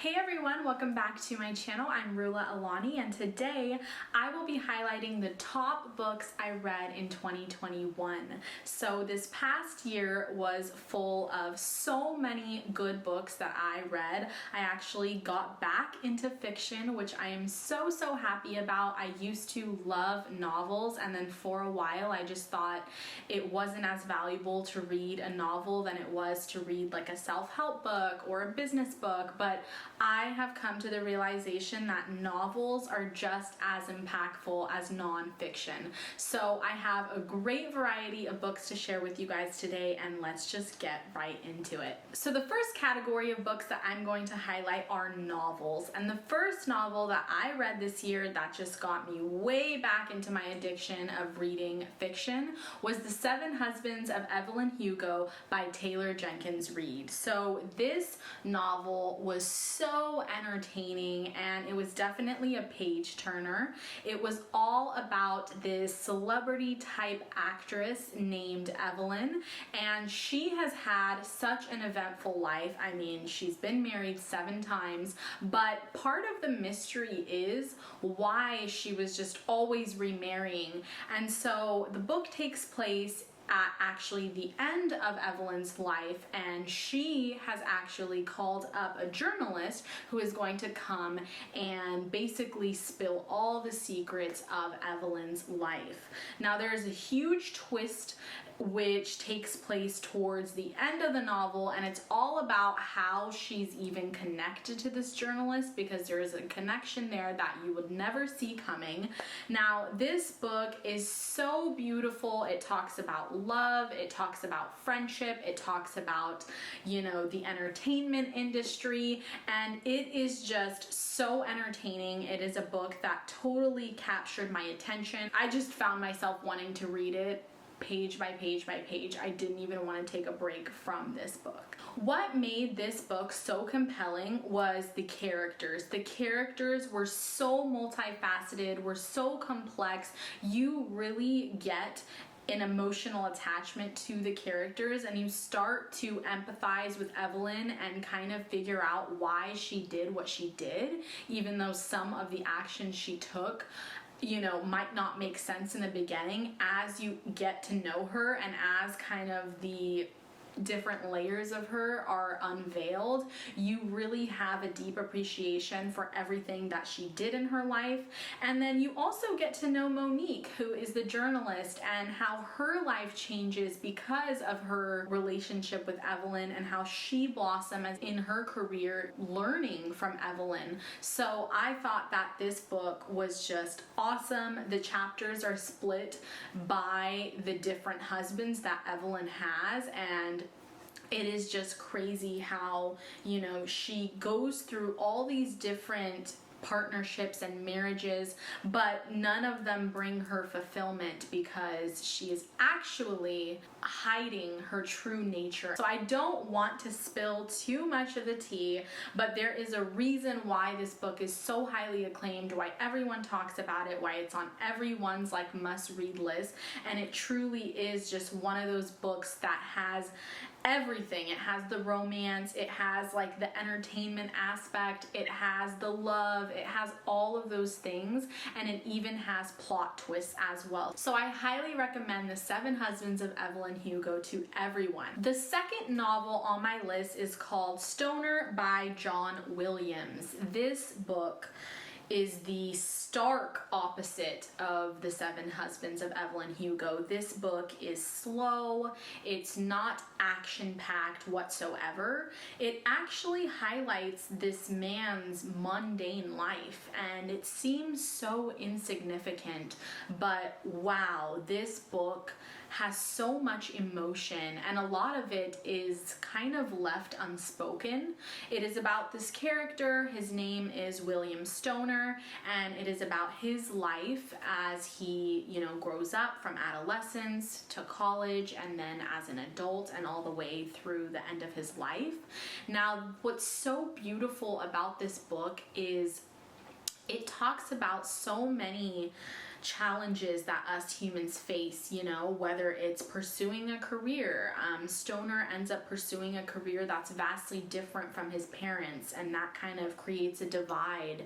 Hey everyone, welcome back to my channel. I'm Rulla Alani, and today I will be highlighting the top books I read in 2021. So this past year was full of so many good books that I read. I actually got back into fiction, which I am so happy about. I used to love novels, and then for a while I just thought it wasn't as valuable to read a novel than it was to read like a self-help book or a business book, but I have come to the realization that novels are just as impactful as nonfiction. So I have a great variety of books to share with you guys today, and let's just get right into it. So the first category of books that I'm going to highlight are novels. And the first novel that I read this year that just got me way back into my addiction of reading fiction was The Seven Husbands of Evelyn Hugo by Taylor Jenkins Reid. So this novel was so entertaining, and it was definitely a page turner. It was all about this celebrity type actress named Evelyn, and she has had such an eventful life. I mean, she's been married 7 times, but part of the mystery is why she was just always remarrying. And so the book takes place at actually the end of Evelyn's life, and she has actually called up a journalist who is going to come and basically spill all the secrets of Evelyn's life. Now there's a huge twist which takes place towards the end of the novel, and it's all about how she's even connected to this journalist, because there is a connection there that you would never see coming. Now this book is so beautiful. It talks about love, it talks about friendship, it talks about, you know, the entertainment industry, and it is just so entertaining. It is a book that totally captured my attention. I just found myself wanting to read it page by page by page. I didn't even want to take a break from this book. What made this book so compelling was the characters. The characters were so multifaceted, were so complex. You really get an emotional attachment to the characters, and you start to empathize with Evelyn and kind of figure out why she did what she did, even though some of the actions she took, you know, might not make sense in the beginning. As you get to know her and as kind of the different layers of her are unveiled, you really have a deep appreciation for everything that she did in her life. And then you also get to know Monique, who is the journalist, and how her life changes because of her relationship with Evelyn and how she blossoms in her career learning from Evelyn. So I thought that this book was just awesome. The chapters are split by the different husbands that Evelyn has, and it is just crazy how, you know, she goes through all these different partnerships and marriages, but none of them bring her fulfillment because she is actually hiding her true nature. So I don't want to spill too much of the tea, but there is a reason why this book is so highly acclaimed, why everyone talks about it, why it's on everyone's like must-read list, and it truly is just one of those books that has everything. It has the romance, it has like the entertainment aspect, it has the love, it has all of those things, and it even has plot twists as well. So I highly recommend The Seven Husbands of Evelyn Hugo to everyone. The second novel on my list is called Stoner by John Williams. This book is the stark opposite of The Seven Husbands of Evelyn Hugo. This book is slow, it's not action-packed whatsoever. It actually highlights this man's mundane life, and it seems so insignificant, but wow, this book has so much emotion, and a lot of it is kind of left unspoken. It is about this character. His name is William Stoner, and it is about his life as he, you know, grows up from adolescence to college and then as an adult and all the way through the end of his life. Now, what's so beautiful about this book is it talks about so many challenges that us humans face, you know, whether it's pursuing a career. Stoner ends up pursuing a career that's vastly different from his parents, and that kind of creates a divide.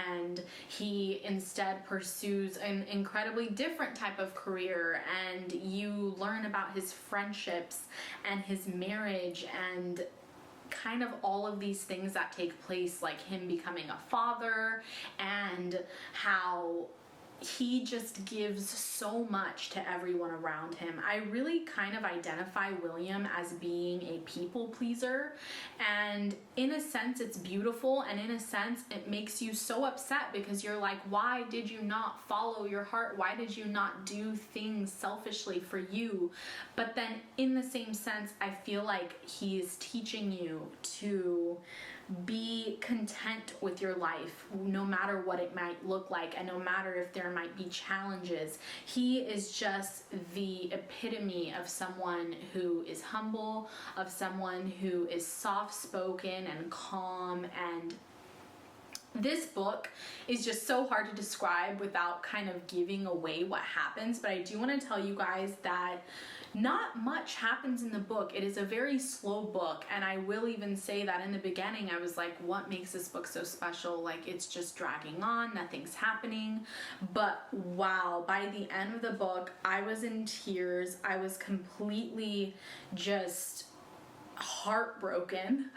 And he instead pursues an incredibly different type of career, and you learn about his friendships and his marriage and kind of all of these things that take place, like him becoming a father, and how he just gives so much to everyone around him. I really kind of identify William as being a people pleaser, and in a sense it's beautiful, and in a sense it makes you so upset because you're like, why did you not follow your heart? Why did you not do things selfishly for you? But then in the same sense, I feel like he's teaching you to be content with your life, no matter what it might look like, and no matter if there might be challenges. He is just the epitome of someone who is humble, of someone who is soft-spoken and calm. And this book is just so hard to describe without kind of giving away what happens, but I do want to tell you guys that not much happens in the book. It is a very slow book, and I will even say that in the beginning I was like, what makes this book so special? Like, it's just dragging on, nothing's happening. But wow, by the end of the book, I was in tears. I was completely just heartbroken,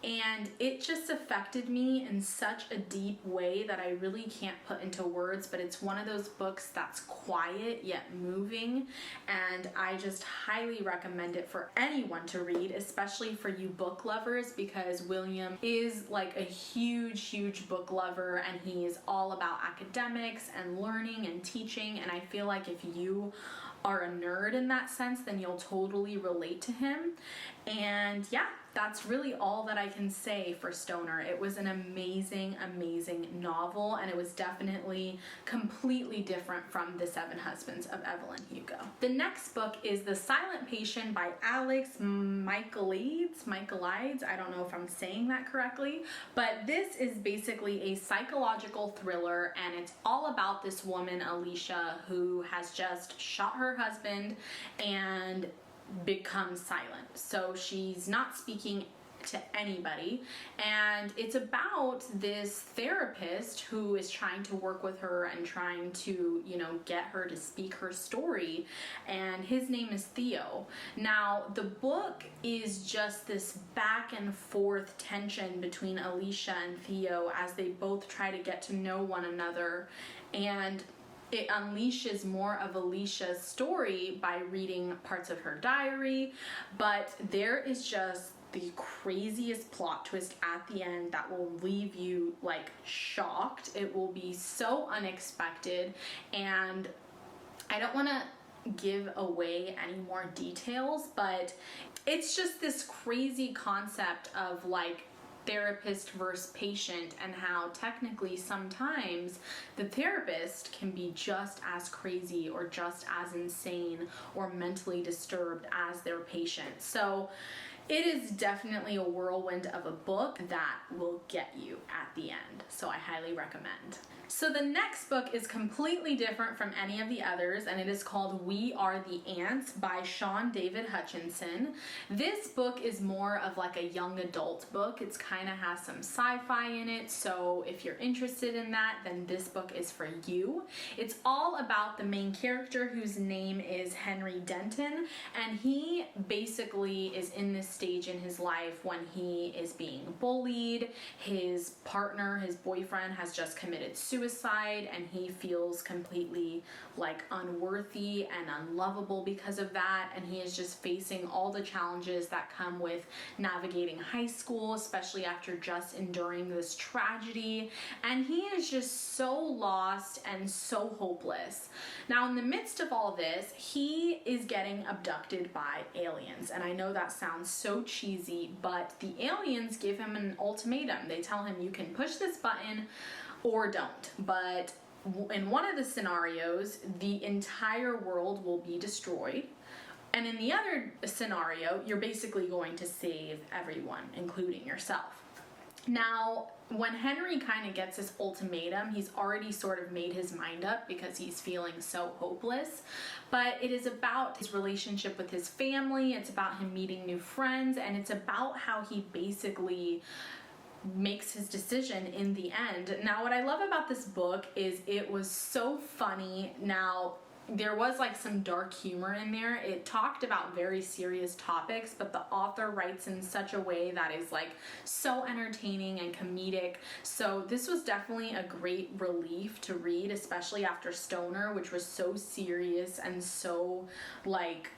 and it just affected me in such a deep way that I really can't put into words. But it's one of those books that's quiet yet moving, and I just highly recommend it for anyone to read, especially for you book lovers, because William is like a huge book lover, and he is all about academics and learning and teaching. And I feel like if you are a nerd in that sense, then you'll totally relate to him. And yeah, that's really all that I can say for Stoner. It was an amazing novel, and it was definitely completely different from The Seven Husbands of Evelyn Hugo. The next book is The Silent Patient by Alex Michaelides. I don't know if I'm saying that correctly, but this is basically a psychological thriller, and it's all about this woman, Alicia, who has just shot her husband and becomes silent. So she's not speaking to anybody, and it's about this therapist who is trying to work with her and trying to, you know, get her to speak her story, and his name is Theo. Now, the book is just this back and forth tension between Alicia and Theo as they both try to get to know one another, and it unleashes more of Alicia's story by reading parts of her diary, but there is just the craziest plot twist at the end that will leave you like shocked. It will be so unexpected, and I don't want to give away any more details, but it's just this crazy concept of like therapist versus patient, and how technically sometimes the therapist can be just as crazy or just as insane or mentally disturbed as their patient. So it is definitely a whirlwind of a book that will get you at the end. So I highly recommend. So the next book is completely different from any of the others, and it is called We Are the Ants by Shaun David Hutchinson. This book is more of like a young adult book. It's kind of has some sci-fi in it, so if you're interested in that, then this book is for you. It's all about the main character, whose name is Henry Denton, and he basically is in this stage in his life when he is being bullied. His partner, his boyfriend, has just committed suicide, and he feels completely like unworthy and unlovable because of that, and he is just facing all the challenges that come with navigating high school, especially after just enduring this tragedy, and he is just so lost and so hopeless. Now, in the midst of all this, he is getting abducted by aliens, and I know that sounds so cheesy, but the aliens give him an ultimatum. They tell him, you can push this button or don't. But in one of the scenarios, the entire world will be destroyed. And in the other scenario, you're basically going to save everyone, including yourself. Now, when Henry kind of gets his ultimatum, he's already sort of made his mind up because he's feeling so hopeless. But it is about his relationship with his family, it's about him meeting new friends, and it's about how he basically makes his decision in the end. Now, what I love about this book is it was so funny. Now, there was like some dark humor in there. It talked about very serious topics, but the author writes in such a way that is like so entertaining and comedic. So this was definitely a great relief to read, especially after Stoner, which was so serious and so like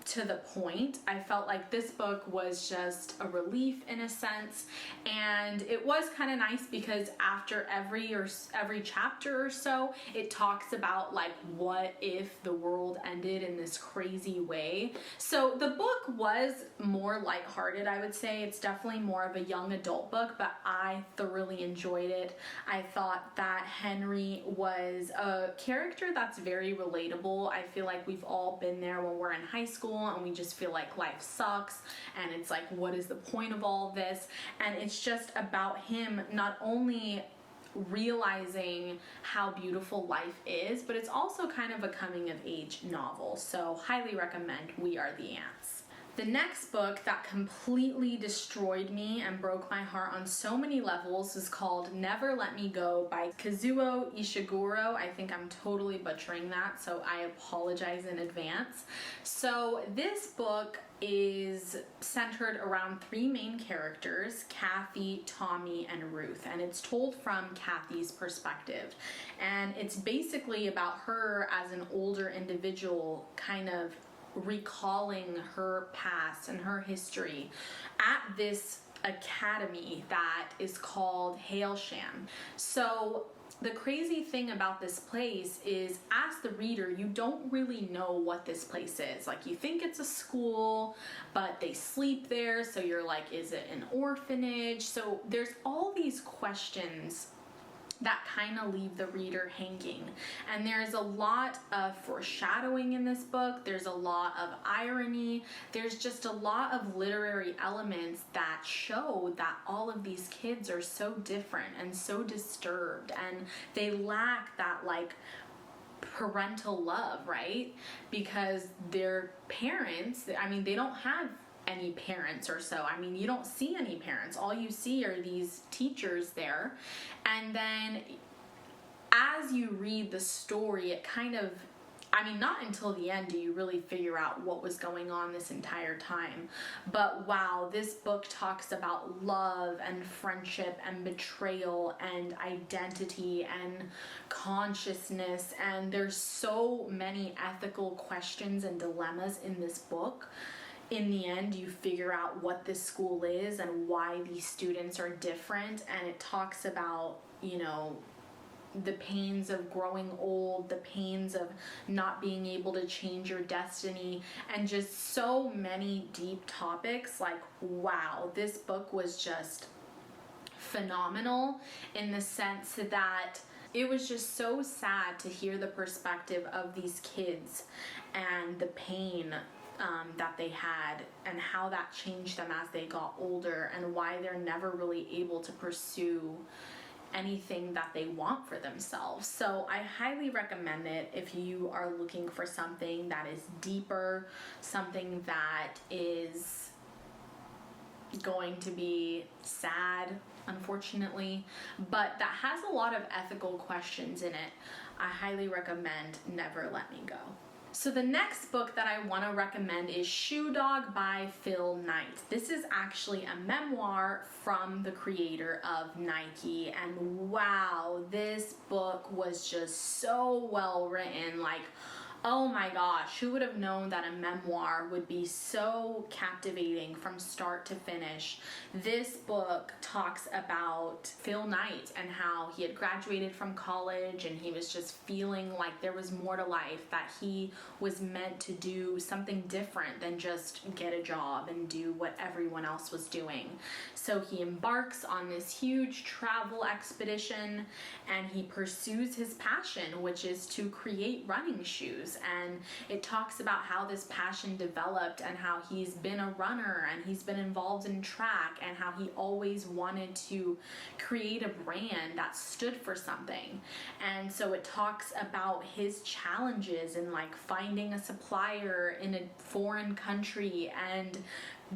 to the point. I felt like this book was just a relief in a sense, and it was kind of nice because after every chapter or so, it talks about like what if the world ended in this crazy way. So the book was more lighthearted, I would say. It's definitely more of a young adult book, but I thoroughly enjoyed it. I thought that Henry was a character that's very relatable. I feel like we've all been there when we're in high school and we just feel like life sucks and it's like, what is the point of all this? And it's just about him not only realizing how beautiful life is, but it's also kind of a coming of age novel. So highly recommend We Are the Ants. The next book that completely destroyed me and broke my heart on so many levels is called Never Let Me Go by Kazuo Ishiguro. I think I'm totally butchering that, so I apologize in advance. So this book is centered around three main characters, Kathy, Tommy, and Ruth, and it's told from Kathy's perspective. And it's basically about her as an older individual kind of recalling her past and her history at this academy that is called Hailsham. So the crazy thing about this place is, as the reader, you don't really know what this place is. Like, you think it's a school, but they sleep there, so you're like, is it an orphanage? So there's all these questions that kind of leave the reader hanging. And there's a lot of foreshadowing in this book. There's a lot of irony. There's just a lot of literary elements that show that all of these kids are so different and so disturbed, and they lack that like parental love, right? Because their parents, I mean, they don't have any parents or so. I mean, you don't see any parents. All you see are these teachers there. And then as you read the story, it kind of, I mean, not until the end do you really figure out what was going on this entire time. But wow, this book talks about love and friendship and betrayal and identity and consciousness. And there's so many ethical questions and dilemmas in this book. In the end, you figure out what this school is and why these students are different, and it talks about, you know, the pains of growing old, the pains of not being able to change your destiny, and just so many deep topics. Like, wow, this book was just phenomenal in the sense that it was just so sad to hear the perspective of these kids and the pain that they had and how that changed them as they got older, and why they're never really able to pursue anything that they want for themselves. So I highly recommend it if you are looking for something that is deeper, something that is going to be sad, unfortunately, but that has a lot of ethical questions in it. I highly recommend Never Let Me Go. So the next book that I want to recommend is Shoe Dog by Phil Knight. This is actually a memoir from the creator of Nike, and wow, this book was just so well written. Like, oh my gosh, who would have known that a memoir would be so captivating from start to finish? This book talks about Phil Knight and how he had graduated from college and he was just feeling like there was more to life, that he was meant to do something different than just get a job and do what everyone else was doing. So he embarks on this huge travel expedition and he pursues his passion, which is to create running shoes. shoes, and it talks about how this passion developed and how he's been a runner and he's been involved in track and how he always wanted to create a brand that stood for something. And so it talks about his challenges in like finding a supplier in a foreign country and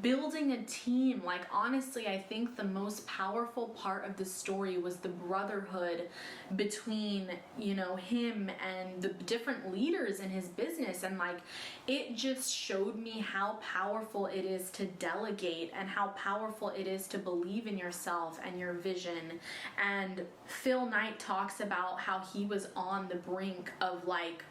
building a team. Like, honestly, I think the most powerful part of the story was the brotherhood between, you know, him and the different leaders in his business. And like, it just showed me how powerful it is to delegate and how powerful it is to believe in yourself and your vision. And Phil Knight talks about how he was on the brink of like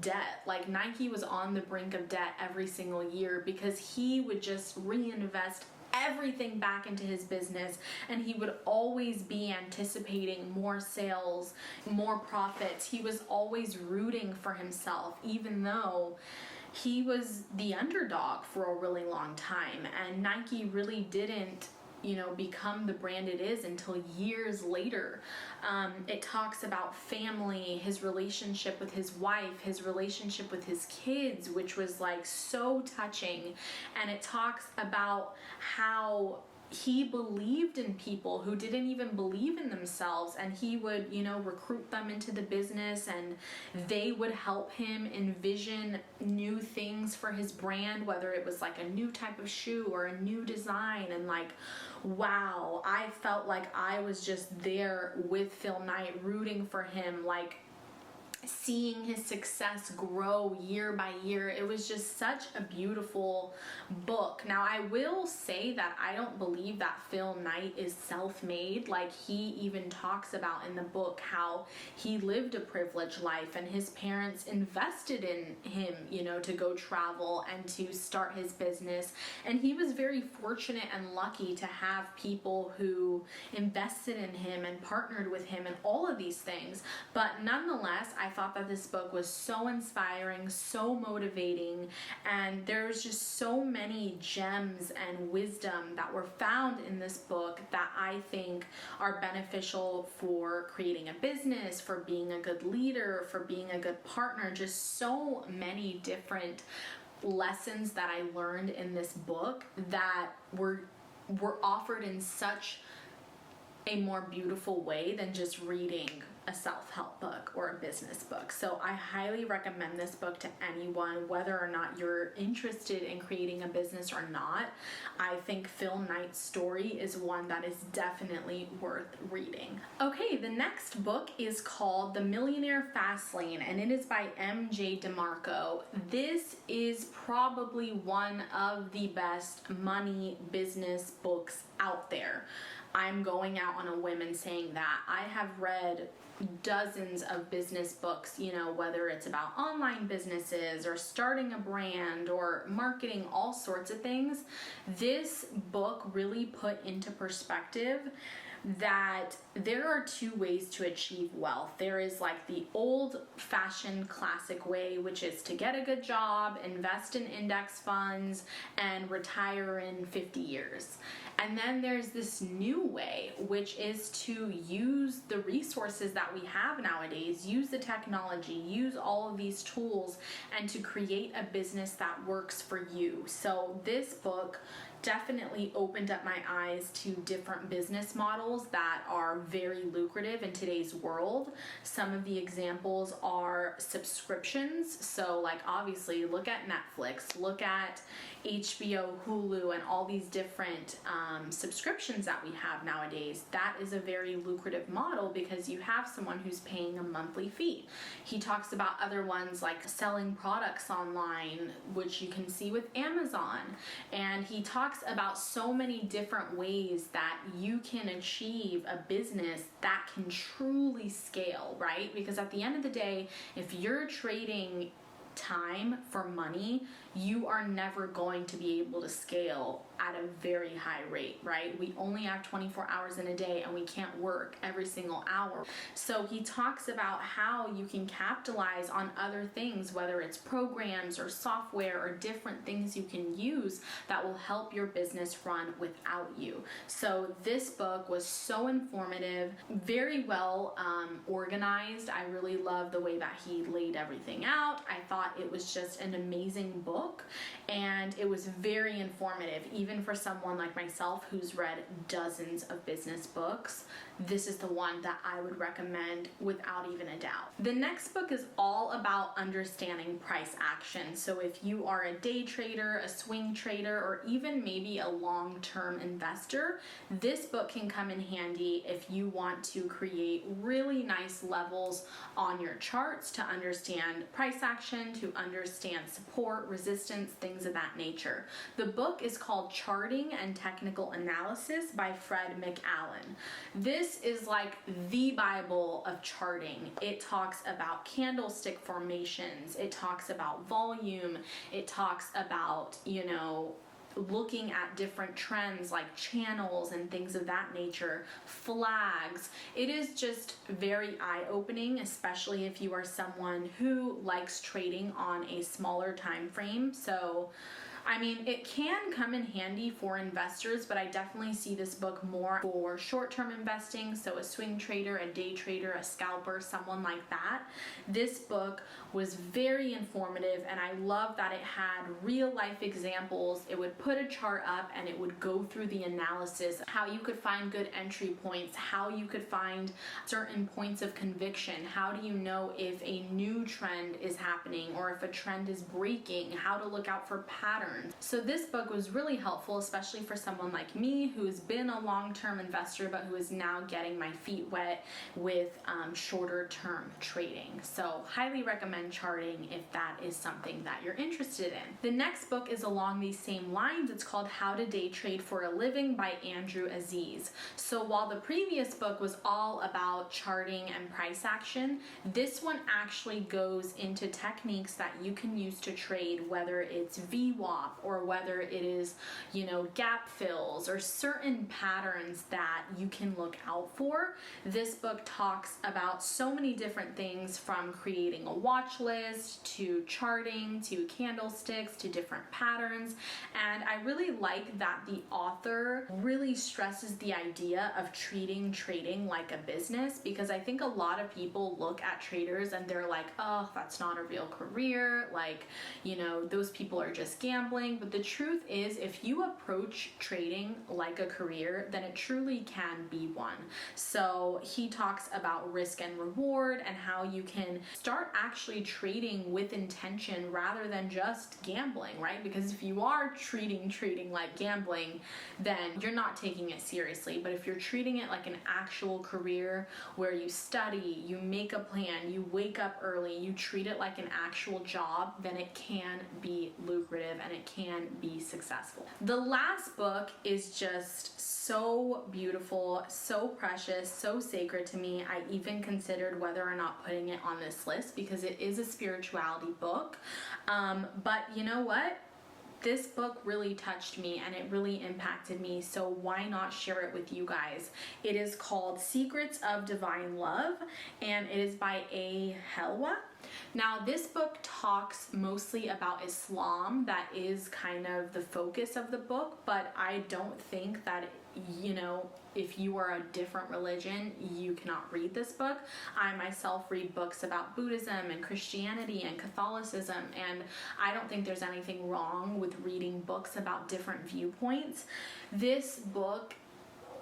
debt. Like, Nike was on the brink of debt every single year because he would just reinvest everything back into his business, and he would always be anticipating more sales, more profits. He was always rooting for himself, even though he was the underdog for a really long time, and Nike really didn't, you know, become the brand it is until years later. It talks about family, his relationship with his wife, his relationship with his kids, which was like so touching. And it talks about how he believed in people who didn't even believe in themselves, and he would, you know, recruit them into the business, and they would help him envision new things for his brand, whether it was like a new type of shoe or a new design. And like, wow, I felt like I was just there with Phil Knight, rooting for him, like seeing his success grow year by year. It was just such a beautiful book. Now, I will say that I don't believe that Phil Knight is self-made. Like, he even talks about in the book how he lived a privileged life and his parents invested in him, you know, to go travel and to start his business. And he was very fortunate and lucky to have people who invested in him and partnered with him and all of these things. But nonetheless, I thought that this book was so inspiring, so motivating, and there's just so many gems and wisdom that were found in this book that I think are beneficial for creating a business, for being a good leader, for being a good partner. Just so many different lessons that I learned in this book that were offered in such a more beautiful way than just reading a self-help book or a business book. So I highly recommend this book to anyone, whether or not you're interested in creating a business or not. I think Phil Knight's story is one that is definitely worth reading. Okay, the next book is called The Millionaire Fastlane, and it is by MJ DeMarco. This is probably one of the best money business books out there. I'm going out on a whim and saying that. I have read dozens of business books, you know, whether it's about online businesses or starting a brand or marketing, all sorts of things. This book really put into perspective that there are two ways to achieve wealth. There is like the old-fashioned classic way, which is to get a good job, invest in index funds, and retire in 50 years. And then there's this new way, which is to use the resources that we have nowadays, use the technology, use all of these tools, and to create a business that works for you. So this book definitely opened up my eyes to different business models that are very lucrative in today's world. Some of the examples are subscriptions. So like, obviously, look at Netflix, look at HBO, Hulu, and all these different subscriptions that we have nowadays. That is a very lucrative model because you have someone who's paying a monthly fee. He talks about other ones like selling products online, which you can see with Amazon. And he talks about so many different ways that you can achieve a business that can truly scale, right? Because at the end of the day, if you're trading time for money, you are never going to be able to scale at a very high rate, right? We only have 24 hours in a day and we can't work every single hour. So he talks about how you can capitalize on other things, whether it's programs or software or different things you can use that will help your business run without you. So this book was so informative, very well organized. I really love the way that he laid everything out. I thought it was just an amazing book, and it was very informative, even for someone like myself who's read dozens of business books. This is the one that I would recommend without even a doubt. The next book is all about understanding price action. So if you are a day trader, a swing trader, or even maybe a long-term investor, this book can come in handy if you want to create really nice levels on your charts to understand price action, to understand support, resistance, things of that nature. The book is called Charting and Technical Analysis by McAllen. This is like the Bible of charting. It talks about candlestick formations, it talks about volume, it talks about, looking at different trends like channels and things of that nature, flags. It is just very eye-opening, especially if you are someone who likes trading on a smaller time frame. So it can come in handy for investors, but I definitely see this book more for short-term investing, so a swing trader, a day trader, a scalper, someone like that. This book was very informative, and I love that it had real-life examples. It would put a chart up and it would go through the analysis, how you could find good entry points, how you could find certain points of conviction, how do you know if a new trend is happening or if a trend is breaking, how to look out for patterns. So this book was really helpful, especially for someone like me who's been a long-term investor but who is now getting my feet wet with shorter term trading. So highly recommend charting if that is something that you're interested in. The next book is along these same lines. It's called How to Day Trade for a Living by Aziz. So while the previous book was all about charting and price action, this one actually goes into techniques that you can use to trade, whether it's VWAP or whether it is, gap fills or certain patterns that you can look out for. This book talks about so many different things, from creating a watch list to charting to candlesticks to different patterns. And I really like that the author really stresses the idea of treating trading like a business, because I think a lot of people look at traders and they're like, oh, that's not a real career. Like, those people are just gambling. But the truth is, if you approach trading like a career, then it truly can be one. So he talks about risk and reward and how you can start actually trading with intention rather than just gambling, right? Because if you are treating trading like gambling, then you're not taking it seriously. But if you're treating it like an actual career where you study, you make a plan, you wake up early, you treat it like an actual job, then it can be lucrative and it can be successful. The last book is just so beautiful, so precious, so sacred to me. I even considered whether or not putting it on this list because it is a spirituality book. But you know what? This book really touched me and it really impacted me, so why not share it with you guys? It is called Secrets of Divine Love, and it is by Helwa. Now, this book talks mostly about Islam. That is kind of the focus of the book, but I don't think that, if you are a different religion, you cannot read this book. I myself read books about Buddhism and Christianity and Catholicism, and I don't think there's anything wrong with reading books about different viewpoints. This book,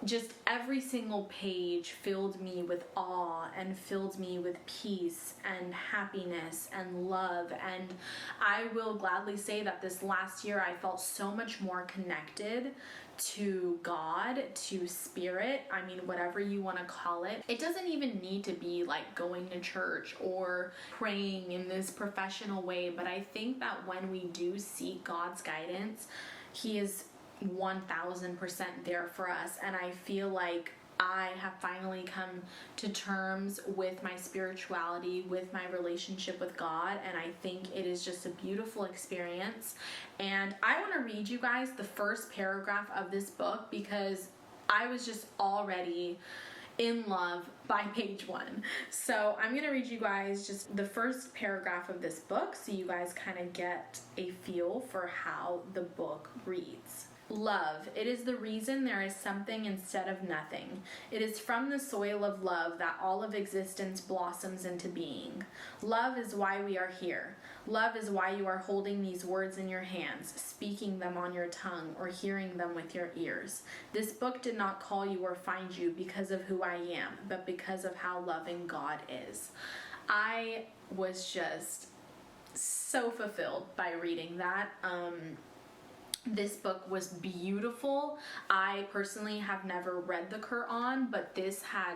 just every single page filled me with awe and filled me with peace and happiness and love. And I will gladly say that this last year I felt so much more connected to God, to spirit, whatever you want to call it. It doesn't even need to be like going to church or praying in this professional way, but I think that when we do seek God's guidance, He is 1000% there for us. And I feel like I have finally come to terms with my spirituality, with my relationship with God, and I think it is just a beautiful experience. And I want to read you guys the first paragraph of this book because I was just already in love by page 1. So I'm going to read you guys just the first paragraph of this book so you guys kind of get a feel for how the book reads. Love. It is the reason there is something instead of nothing. It is from the soil of love that all of existence blossoms into being. Love is why we are here. Love is why you are holding these words in your hands, speaking them on your tongue, or hearing them with your ears. This book did not call you or find you because of who I am, but because of how loving God is. I was just so fulfilled by reading that. This book was beautiful. I personally have never read the Quran, but this had,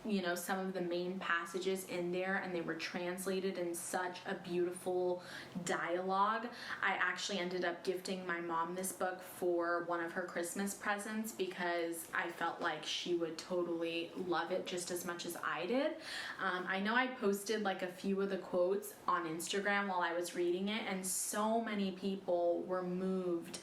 you know, some of the main passages in there, and they were translated in such a beautiful dialogue. I actually ended up gifting my mom this book for one of her Christmas presents because I felt like she would totally love it just as much as I did. I know I posted like a few of the quotes on Instagram while I was reading it, and so many people were moved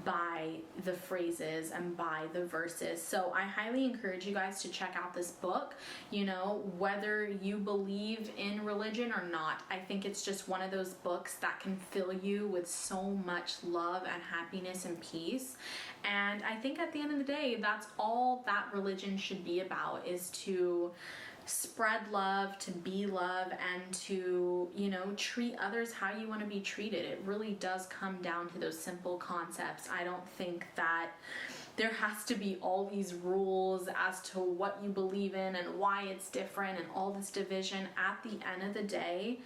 by the phrases and by the verses. So I highly encourage you guys to check out this book. You know, whether you believe in religion or not, I think it's just one of those books that can fill you with so much love and happiness and peace. And I think at the end of the day, that's all that religion should be about, is to spread love, to be love, and to, you know, treat others how you want to be treated. It really does come down to those simple concepts. I don't think that there has to be all these rules as to what you believe in and why it's different and all this division. At the end of the day,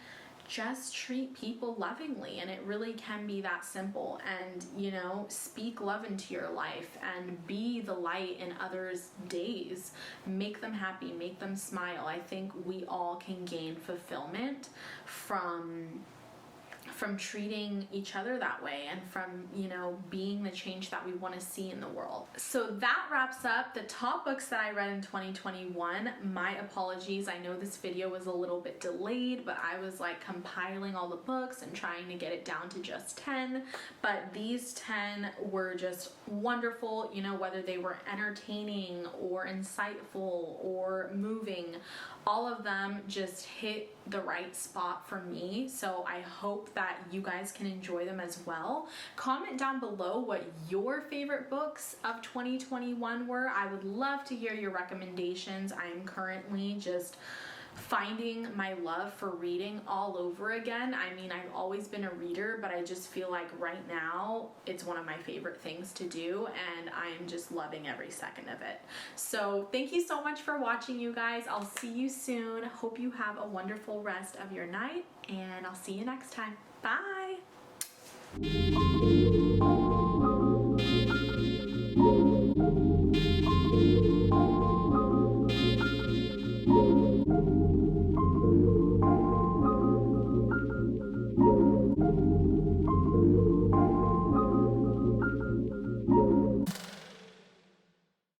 just treat people lovingly, and it really can be that simple. And, you know, speak love into your life and be the light in others' days. Make them happy, make them smile. I think we all can gain fulfillment from treating each other that way, and from, you know, being the change that we want to see in the world. So that wraps up the top books that I read in 2021. My apologies, I know this video was a little bit delayed, but I was like compiling all the books and trying to get it down to just 10, but these 10 were just wonderful, you know, whether they were entertaining or insightful or moving. All of them just hit the right spot for me, so I hope that you guys can enjoy them as well. Comment down below what your favorite books of 2021 were. I would love to hear your recommendations. I am currently just finding my love for reading all over again. I mean, I've always been a reader, but I just feel like right now it's one of my favorite things to do, and I am just loving every second of it. So thank you so much for watching, you guys. I'll see you soon. Hope you have a wonderful rest of your night, and I'll see you next time. Bye!